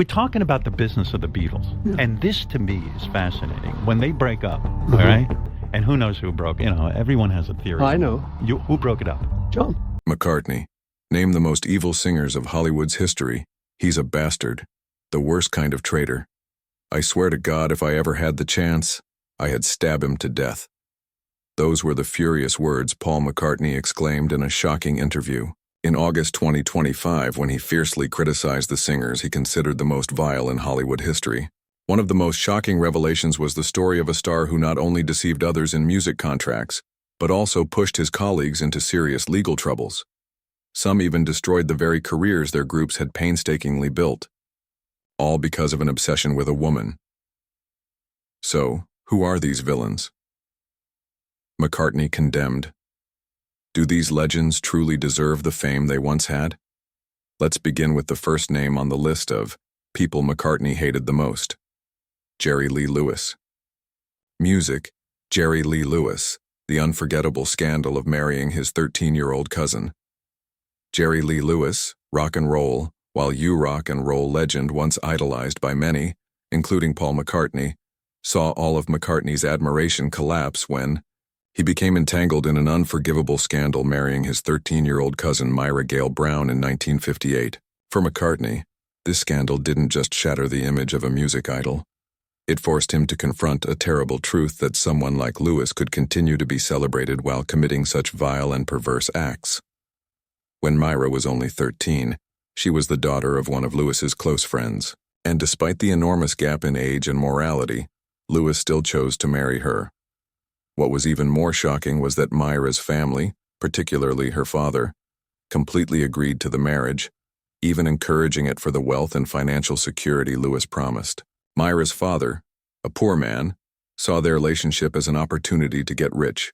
We're talking about the business of the Beatles, and this to me is fascinating. When they break up, all right, and who knows who broke? Everyone has a theory. I know. Who broke it up? John. McCartney, named the most evil singers of Hollywood's history. He's a bastard, the worst kind of traitor. I swear to God, if I ever had the chance, I'd stab him to death. Those were the furious words Paul McCartney exclaimed in a shocking interview. In August 2025, when he fiercely criticized the singers he considered the most vile in Hollywood history. One of the most shocking revelations was the story of a star who not only deceived others in music contracts, but also pushed his colleagues into serious legal troubles. Some even destroyed the very careers their groups had painstakingly built, all because of an obsession with a woman. So, who are these villains? McCartney condemned. Do these legends truly deserve the fame they once had? Let's begin with the first name on the list of people McCartney hated the most. Jerry Lee Lewis. Music, Jerry Lee Lewis, the unforgettable scandal of marrying his 13-year-old cousin. Jerry Lee Lewis, rock and roll, while rock and roll legend once idolized by many, including Paul McCartney, saw all of McCartney's admiration collapse when he became entangled in an unforgivable scandal marrying his 13-year-old cousin Myra Gale Brown in 1958. For McCartney, this scandal didn't just shatter the image of a music idol. It forced him to confront a terrible truth that someone like Lewis could continue to be celebrated while committing such vile and perverse acts. When Myra was only 13, she was the daughter of one of Lewis's close friends, and despite the enormous gap in age and morality, Lewis still chose to marry her. What was even more shocking was that Myra's family, particularly her father, completely agreed to the marriage, even encouraging it for the wealth and financial security Lewis promised. Myra's father, a poor man, saw their relationship as an opportunity to get rich.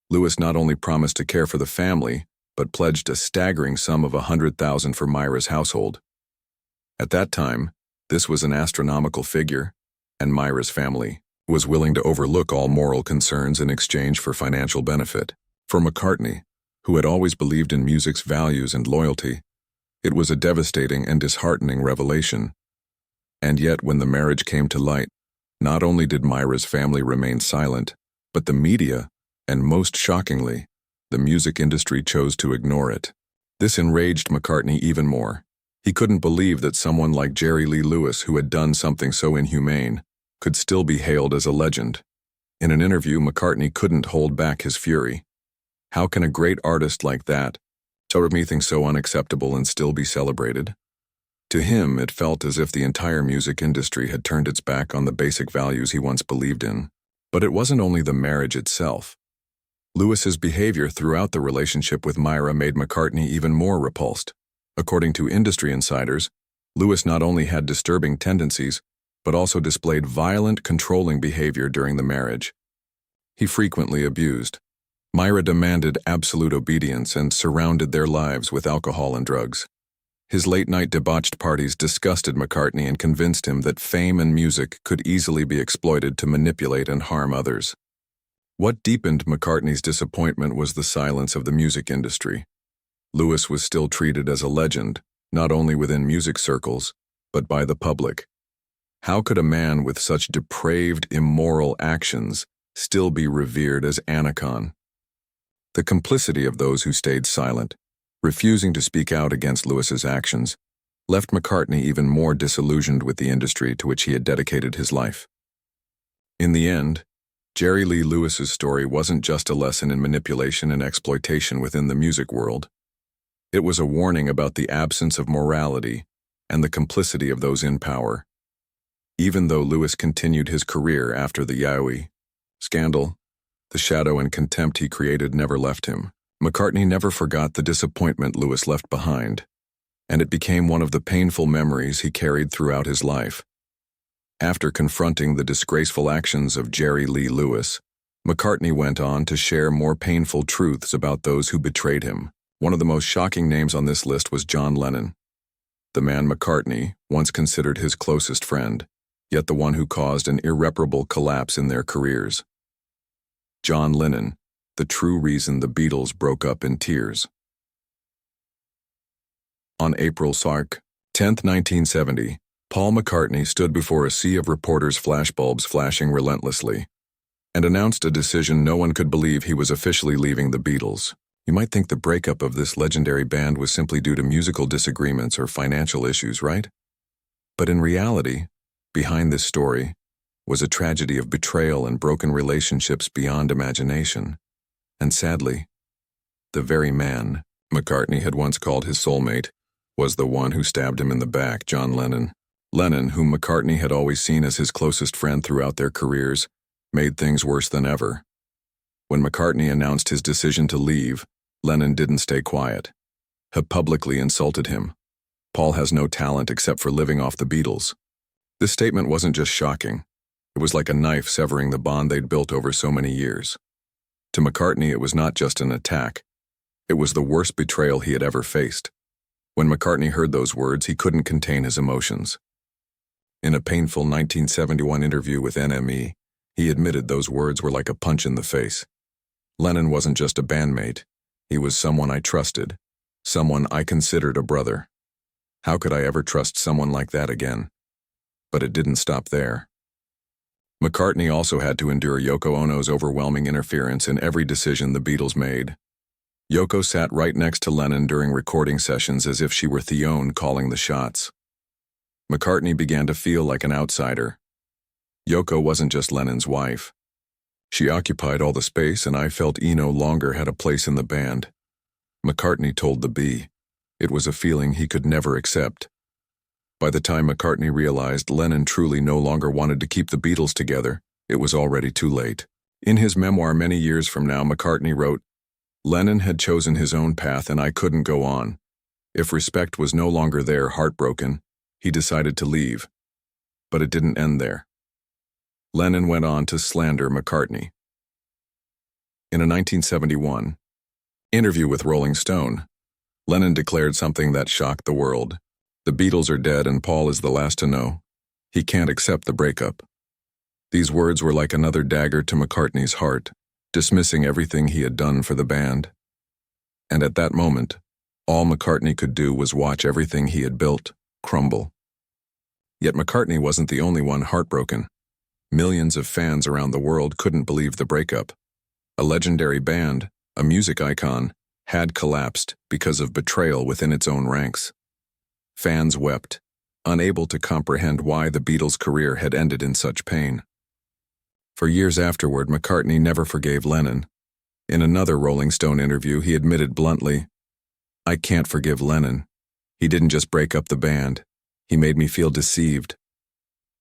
Lewis not only promised to care for the family, but pledged a staggering sum of $100,000 for Myra's household. At that time, this was an astronomical figure, and Myra's family was willing to overlook all moral concerns in exchange for financial benefit. For McCartney, who had always believed in music's values and loyalty, it was a devastating and disheartening revelation. And yet, when the marriage came to light, not only did Myra's family remain silent, but the media, and most shockingly, the music industry chose to ignore it. This enraged McCartney even more. He couldn't believe that someone like Jerry Lee Lewis, who had done something so inhumane, could still be hailed as a legend. In an interview, McCartney couldn't hold back his fury. How can a great artist like that do anything so unacceptable and still be celebrated? To him, it felt as if the entire music industry had turned its back on the basic values he once believed in. But it wasn't only the marriage itself. Lewis's behavior throughout the relationship with Myra made McCartney even more repulsed. According to industry insiders, Lewis not only had disturbing tendencies, but also displayed violent, controlling behavior during the marriage. He frequently abused. Myra demanded absolute obedience and surrounded their lives with alcohol and drugs. His late-night debauched parties disgusted McCartney and convinced him that fame and music could easily be exploited to manipulate and harm others. What deepened McCartney's disappointment was the silence of the music industry. Lewis was still treated as a legend, not only within music circles, but by the public. How could a man with such depraved, immoral actions still be revered as an icon? The complicity of those who stayed silent, refusing to speak out against Lewis's actions, left McCartney even more disillusioned with the industry to which he had dedicated his life. In the end, Jerry Lee Lewis's story wasn't just a lesson in manipulation and exploitation within the music world. It was a warning about the absence of morality and the complicity of those in power. Even though Lewis continued his career after the Yowie scandal, the shadow and contempt he created never left him. McCartney never forgot the disappointment Lewis left behind, and it became one of the painful memories he carried throughout his life. After confronting the disgraceful actions of Jerry Lee Lewis, McCartney went on to share more painful truths about those who betrayed him. One of the most shocking names on this list was John Lennon, the man McCartney once considered his closest friend, yet the one who caused an irreparable collapse in their careers. John Lennon, the true reason the Beatles broke up in tears. On April 10, 1970, Paul McCartney stood before a sea of reporters' flashbulbs flashing relentlessly, and announced a decision no one could believe: he was officially leaving the Beatles. You might think the breakup of this legendary band was simply due to musical disagreements or financial issues, right? But in reality, behind this story was a tragedy of betrayal and broken relationships beyond imagination. And sadly, the very man McCartney had once called his soulmate was the one who stabbed him in the back: John Lennon. Lennon, whom McCartney had always seen as his closest friend throughout their careers, made things worse than ever. When McCartney announced his decision to leave, Lennon didn't stay quiet. He publicly insulted him. Paul has no talent except for living off the Beatles. This statement wasn't just shocking. It was like a knife severing the bond they'd built over so many years. To McCartney, it was not just an attack. It was the worst betrayal he had ever faced. When McCartney heard those words, he couldn't contain his emotions. In a painful 1971 interview with NME, he admitted those words were like a punch in the face. Lennon wasn't just a bandmate. He was someone I trusted, someone I considered a brother. How could I ever trust someone like that again? But it didn't stop there. McCartney also had to endure Yoko Ono's overwhelming interference in every decision the Beatles made. Yoko sat right next to Lennon during recording sessions as if she were Theone calling the shots. McCartney began to feel like an outsider. Yoko wasn't just Lennon's wife. She occupied all the space, and I felt he no longer had a place in the band. McCartney told the Bee. It was a feeling he could never accept. By the time McCartney realized Lennon truly no longer wanted to keep the Beatles together, it was already too late. In his memoir many years from now, McCartney wrote, "Lennon had chosen his own path and I couldn't go on. If respect was no longer there, heartbroken, he decided to leave." But it didn't end there. Lennon went on to slander McCartney. In a 1971 interview with Rolling Stone, Lennon declared something that shocked the world. The Beatles are dead and Paul is the last to know. He can't accept the breakup. These words were like another dagger to McCartney's heart, dismissing everything he had done for the band. And at that moment, all McCartney could do was watch everything he had built crumble. Yet McCartney wasn't the only one heartbroken. Millions of fans around the world couldn't believe the breakup. A legendary band, a music icon, had collapsed because of betrayal within its own ranks. Fans wept, unable to comprehend why the Beatles' career had ended in such pain. For years afterward, McCartney never forgave Lennon. In another Rolling Stone interview, he admitted bluntly, "I can't forgive Lennon. He didn't just break up the band. He made me feel deceived."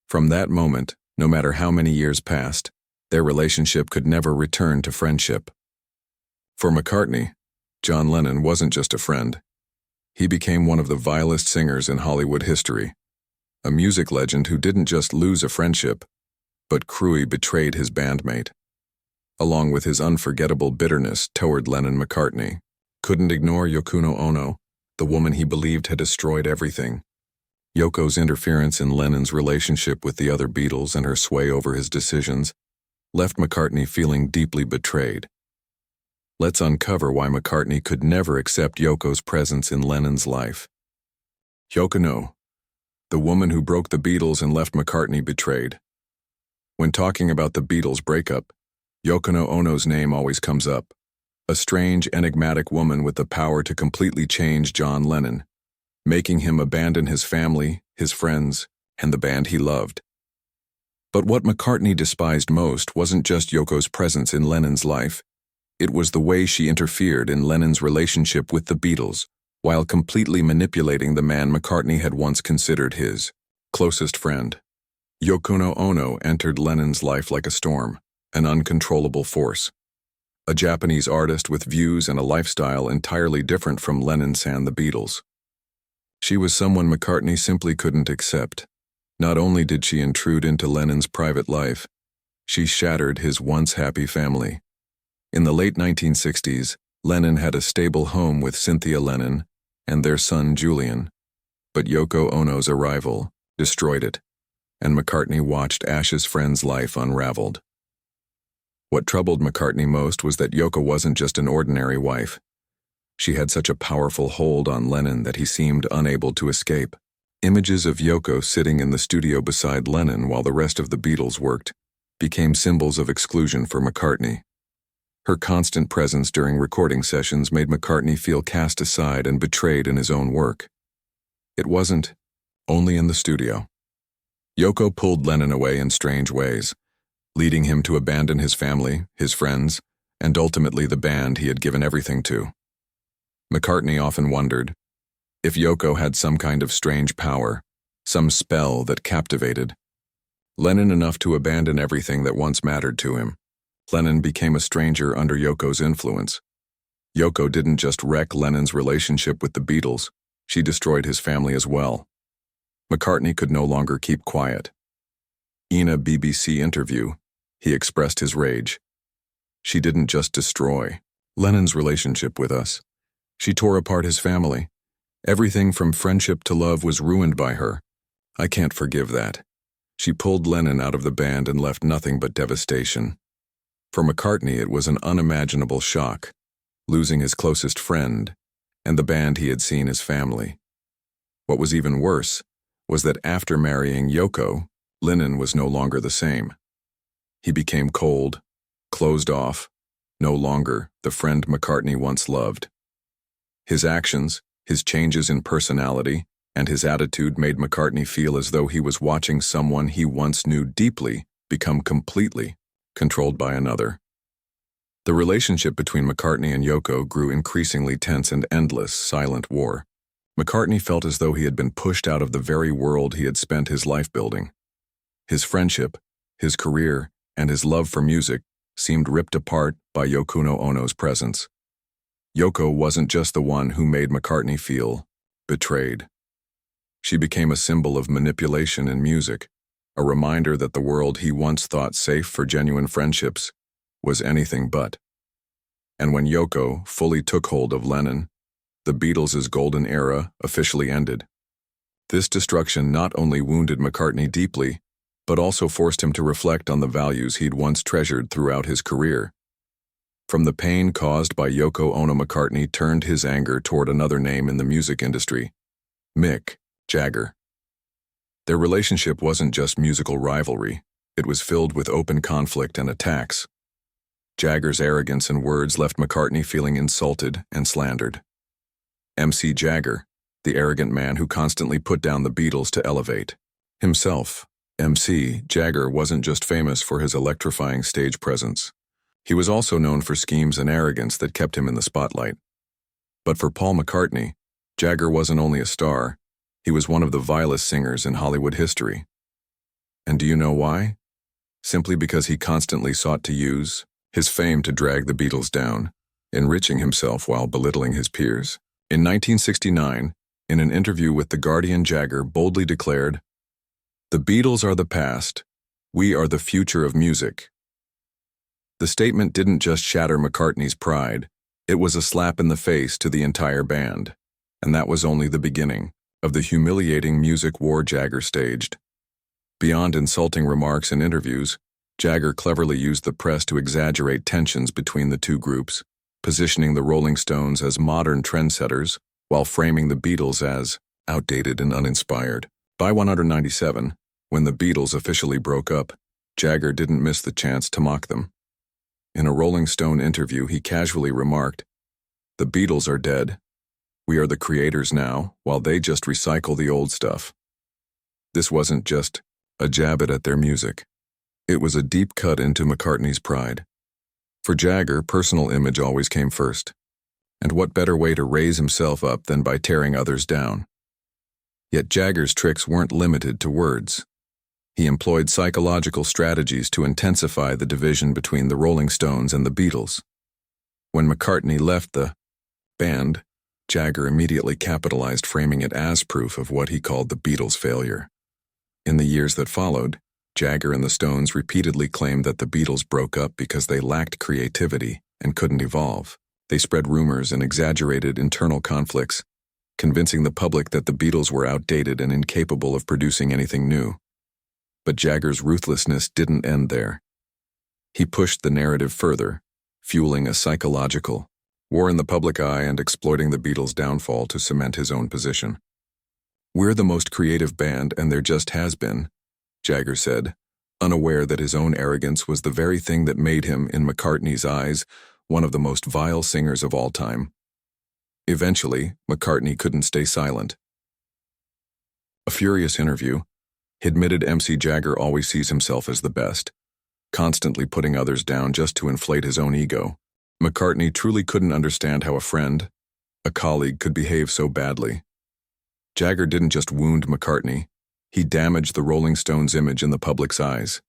From that moment, no matter how many years passed, their relationship could never return to friendship. For McCartney, John Lennon wasn't just a friend. He became one of the vilest singers in Hollywood history, a music legend who didn't just lose a friendship, but cruelly betrayed his bandmate. Along with his unforgettable bitterness toward Lennon-McCartney, couldn't ignore Yoko Ono, the woman he believed had destroyed everything. Yoko's interference in Lennon's relationship with the other Beatles and her sway over his decisions left McCartney feeling deeply betrayed. Let's uncover why McCartney could never accept Yoko's presence in Lennon's life. Yoko Ono, the woman who broke the Beatles and left McCartney betrayed. When talking about the Beatles' breakup, Yoko Ono's name always comes up, a strange, enigmatic woman with the power to completely change John Lennon, making him abandon his family, his friends, and the band he loved. But what McCartney despised most wasn't just Yoko's presence in Lennon's life. It was the way she interfered in Lennon's relationship with the Beatles, while completely manipulating the man McCartney had once considered his closest friend. Yoko Ono entered Lennon's life like a storm, an uncontrollable force. A Japanese artist with views and a lifestyle entirely different from Lennon's and the Beatles. She was someone McCartney simply couldn't accept. Not only did she intrude into Lennon's private life, she shattered his once happy family. In the late 1960s, Lennon had a stable home with Cynthia Lennon and their son Julian. But Yoko Ono's arrival destroyed it, and McCartney watched Ash's friend's life unraveled. What troubled McCartney most was that Yoko wasn't just an ordinary wife. She had such a powerful hold on Lennon that he seemed unable to escape. Images of Yoko sitting in the studio beside Lennon while the rest of the Beatles worked became symbols of exclusion for McCartney. Her constant presence during recording sessions made McCartney feel cast aside and betrayed in his own work. It wasn't only in the studio. Yoko pulled Lennon away in strange ways, leading him to abandon his family, his friends, and ultimately the band he had given everything to. McCartney often wondered if Yoko had some kind of strange power, some spell that captivated Lennon enough to abandon everything that once mattered to him. Lennon became a stranger under Yoko's influence. Yoko didn't just wreck Lennon's relationship with the Beatles, she destroyed his family as well. McCartney could no longer keep quiet. In a BBC interview, he expressed his rage. She didn't just destroy Lennon's relationship with us. She tore apart his family. Everything from friendship to love was ruined by her. I can't forgive that. She pulled Lennon out of the band and left nothing but devastation. For McCartney, it was an unimaginable shock, losing his closest friend and the band he had seen as family. What was even worse was that after marrying Yoko, Lennon was no longer the same. He became cold, closed off, no longer the friend McCartney once loved. His actions, his changes in personality, and his attitude made McCartney feel as though he was watching someone he once knew deeply become completely controlled by another. The relationship between McCartney and Yoko grew increasingly tense and endless, silent war. McCartney felt as though he had been pushed out of the very world he had spent his life building. His friendship, his career, and his love for music seemed ripped apart by Yoko Ono's presence. Yoko wasn't just the one who made McCartney feel betrayed. She became a symbol of manipulation in music, a reminder that the world he once thought safe for genuine friendships was anything but. And when Yoko fully took hold of Lennon, the Beatles' golden era officially ended. This destruction not only wounded McCartney deeply, but also forced him to reflect on the values he'd once treasured throughout his career. From the pain caused by Yoko Ono, McCartney turned his anger toward another name in the music industry, Mick Jagger. Their relationship wasn't just musical rivalry, it was filled with open conflict and attacks. Jagger's arrogance and words left McCartney feeling insulted and slandered. MC Jagger, the arrogant man who constantly put down the Beatles to elevate himself. MC Jagger wasn't just famous for his electrifying stage presence. He was also known for schemes and arrogance that kept him in the spotlight. But for Paul McCartney, Jagger wasn't only a star, he was one of the vilest singers in Hollywood history. And do you know why? Simply because he constantly sought to use his fame to drag the Beatles down, enriching himself while belittling his peers. In 1969, in an interview with The Guardian, Jagger boldly declared, "The Beatles are the past. We are the future of music." The statement didn't just shatter McCartney's pride, it was a slap in the face to the entire band. And that was only the beginning of the humiliating music war Jagger staged. Beyond insulting remarks and interviews, Jagger cleverly used the press to exaggerate tensions between the two groups, positioning the Rolling Stones as modern trendsetters while framing the Beatles as outdated and uninspired. By 1997, when the Beatles officially broke up, Jagger didn't miss the chance to mock them. In a Rolling Stone interview, he casually remarked, "The Beatles are dead. We are the creators now, while they just recycle the old stuff." This wasn't just a jab at their music. It was a deep cut into McCartney's pride. For Jagger, personal image always came first. And what better way to raise himself up than by tearing others down? Yet Jagger's tricks weren't limited to words. He employed psychological strategies to intensify the division between the Rolling Stones and the Beatles. When McCartney left the band, Jagger immediately capitalized, framing it as proof of what he called the Beatles' failure. In the years that followed, Jagger and the Stones repeatedly claimed that the Beatles broke up because they lacked creativity and couldn't evolve. They spread rumors and exaggerated internal conflicts, convincing the public that the Beatles were outdated and incapable of producing anything new. But Jagger's ruthlessness didn't end there. He pushed the narrative further, fueling a psychological war in the public eye and exploiting the Beatles' downfall to cement his own position. "We're the most creative band and there just has been," Jagger said, unaware that his own arrogance was the very thing that made him, in McCartney's eyes, one of the most vile singers of all time. Eventually, McCartney couldn't stay silent. A furious interview, he admitted MC Jagger always sees himself as the best, constantly putting others down just to inflate his own ego. McCartney truly couldn't understand how a friend, a colleague, could behave so badly. Jagger didn't just wound McCartney, he damaged the Rolling Stones' image in the public's eyes.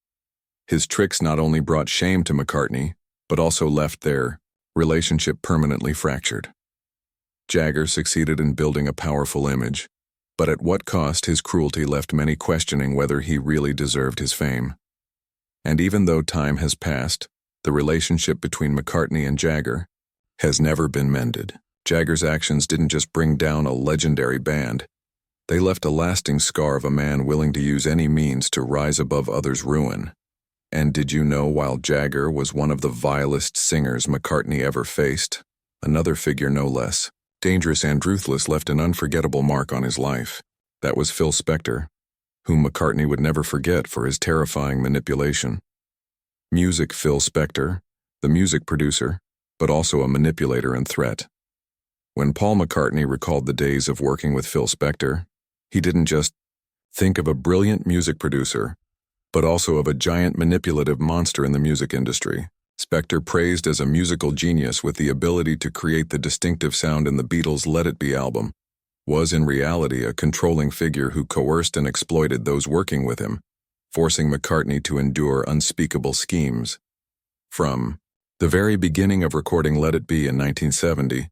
His tricks not only brought shame to McCartney, but also left their relationship permanently fractured. Jagger succeeded in building a powerful image, but at what cost? His cruelty left many questioning whether he really deserved his fame. And even though time has passed, the relationship between McCartney and Jagger has never been mended. Jagger's actions didn't just bring down a legendary band, they left a lasting scar of a man willing to use any means to rise above others' ruin. And did you know, while Jagger was one of the vilest singers McCartney ever faced, another figure no less dangerous and ruthless left an unforgettable mark on his life? That was Phil Spector, whom McCartney would never forget for his terrifying manipulation. Music Phil Spector, the music producer, but also a manipulator and threat. When Paul McCartney recalled the days of working with Phil Spector, he didn't just think of a brilliant music producer, but also of a giant manipulative monster in the music industry. Spector, praised as a musical genius with the ability to create the distinctive sound in the Beatles' Let It Be album, was in reality a controlling figure who coerced and exploited those working with him, forcing McCartney to endure unspeakable schemes. From the very beginning of recording Let It Be in 1970,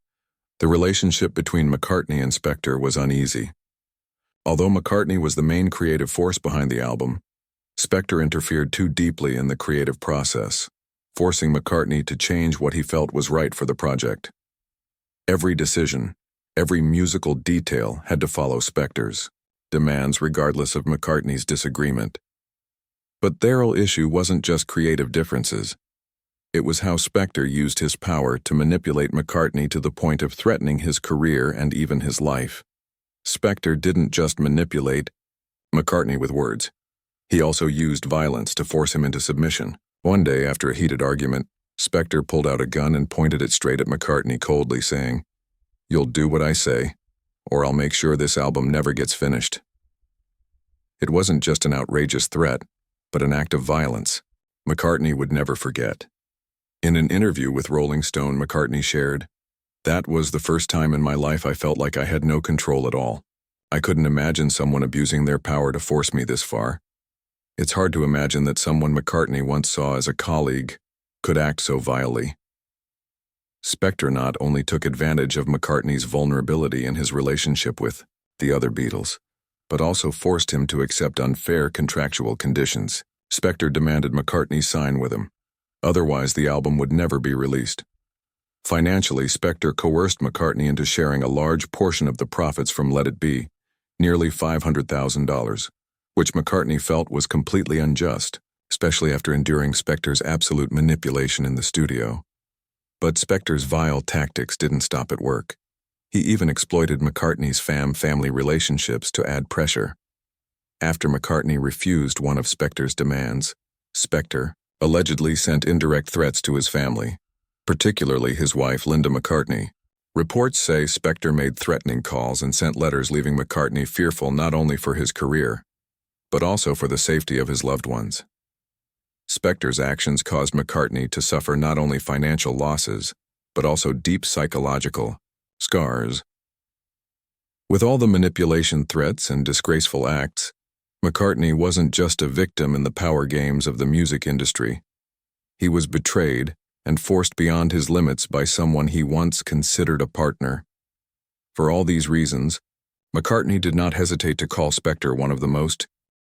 the relationship between McCartney and Spector was uneasy. Although McCartney was the main creative force behind the album, Spector interfered too deeply in the creative process, forcing McCartney to change what he felt was right for the project. Every decision, every musical detail had to follow Spector's demands regardless of McCartney's disagreement. But their real issue wasn't just creative differences. It was how Spector used his power to manipulate McCartney to the point of threatening his career and even his life. Spector didn't just manipulate McCartney with words. He also used violence to force him into submission. One day, after a heated argument, Spector pulled out a gun and pointed it straight at McCartney, coldly saying, "You'll do what I say, or I'll make sure this album never gets finished." It wasn't just an outrageous threat, but an act of violence McCartney would never forget. In an interview with Rolling Stone, McCartney shared, "That was the first time in my life I felt like I had no control at all. I couldn't imagine someone abusing their power to force me this far. It's hard to imagine that someone McCartney once saw as a colleague could act so vilely." Spector not only took advantage of McCartney's vulnerability in his relationship with the other Beatles, but also forced him to accept unfair contractual conditions. Spector demanded McCartney sign with him. Otherwise, the album would never be released. Financially, Spector coerced McCartney into sharing a large portion of the profits from Let It Be, nearly $500,000, which McCartney felt was completely unjust, especially after enduring Spector's absolute manipulation in the studio. But Spector's vile tactics didn't stop at work. He even exploited McCartney's family relationships to add pressure. After McCartney refused one of Spector's demands, Spector allegedly sent indirect threats to his family, particularly his wife Linda McCartney. Reports say Spector made threatening calls and sent letters leaving McCartney fearful not only for his career, but also for the safety of his loved ones. Spector's actions caused McCartney to suffer not only financial losses, but also deep psychological scars. With all the manipulation, threats, and disgraceful acts, McCartney wasn't just a victim in the power games of the music industry. He was betrayed and forced beyond his limits by someone he once considered a partner. For all these reasons, McCartney did not hesitate to call Spector one of the most